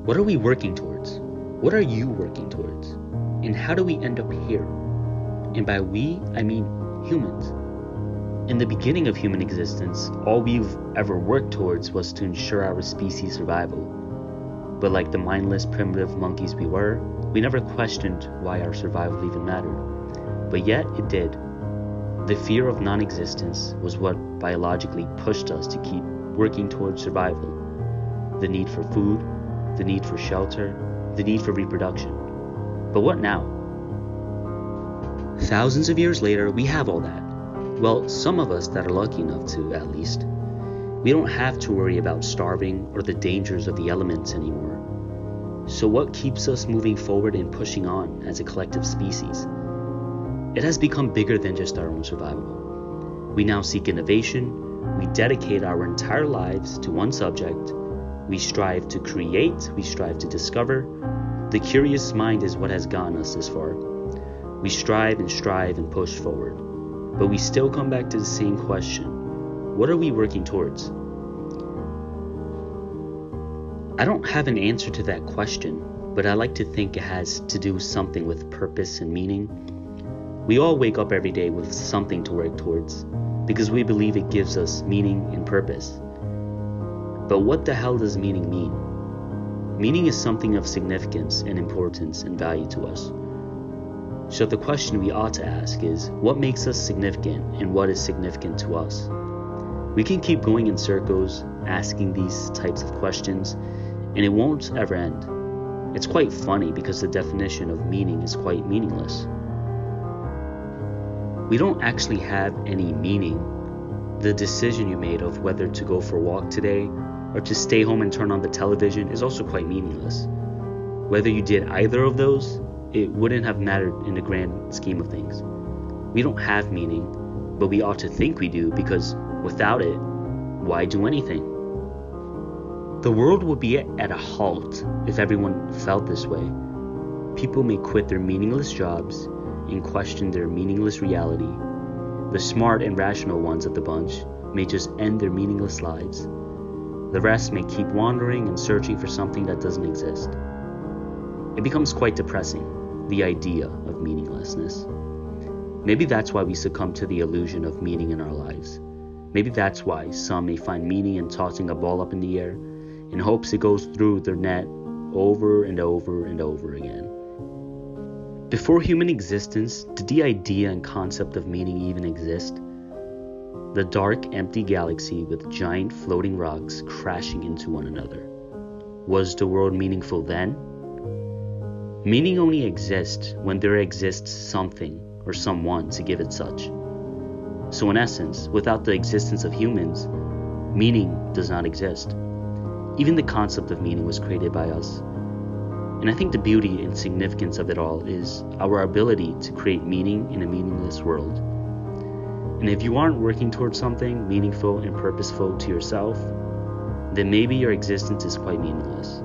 What are we working towards? What are you working towards? And how do we end up here? And by we, I mean humans. In the beginning of human existence, all we've ever worked towards was to ensure our species' survival. But like the mindless primitive monkeys we were, we never questioned why our survival even mattered. But yet it did. The fear of non-existence was what biologically pushed us to keep working towards survival. The need for food, the need for shelter, the need for reproduction. But what now? Thousands of years later, we have all that. Well, some of us that are lucky enough to, at least. We don't have to worry about starving or the dangers of the elements anymore. So what keeps us moving forward and pushing on as a collective species? It has become bigger than just our own survival. We now seek innovation, we dedicate our entire lives to one subject, we strive to create, we strive to discover. The curious mind is what has gotten us this far. We strive and push forward. But we still come back to the same question. What are we working towards? I don't have an answer to that question, but I like to think it has to do something with purpose and meaning. We all wake up every day with something to work towards, because we believe it gives us meaning and purpose. But what the hell does meaning mean? Meaning is something of significance and importance and value to us. So the question we ought to ask is, what makes us significant and what is significant to us? We can keep going in circles, asking these types of questions, and it won't ever end. It's quite funny because the definition of meaning is quite meaningless. We don't actually have any meaning. The decision you made of whether to go for a walk today or to stay home and turn on the television is also quite meaningless. Whether you did either of those, it wouldn't have mattered in the grand scheme of things. We don't have meaning, but we ought to think we do, because without it, why do anything? The world would be at a halt if everyone felt this way. People may quit their meaningless jobs and question their meaningless reality. The smart and rational ones of the bunch may just end their meaningless lives. The rest may keep wandering and searching for something that doesn't exist. It becomes quite depressing, the idea of meaninglessness. Maybe that's why we succumb to the illusion of meaning in our lives. Maybe that's why some may find meaning in tossing a ball up in the air in hopes it goes through their net over and over and over again. Before human existence, did the idea and concept of meaning even exist? The dark, empty galaxy with giant floating rocks crashing into one another. Was the world meaningful then? Meaning only exists when there exists something or someone to give it such. So in essence, without the existence of humans, meaning does not exist. Even the concept of meaning was created by us. And I think the beauty and significance of it all is our ability to create meaning in a meaningless world. And if you aren't working towards something meaningful and purposeful to yourself, then maybe your existence is quite meaningless.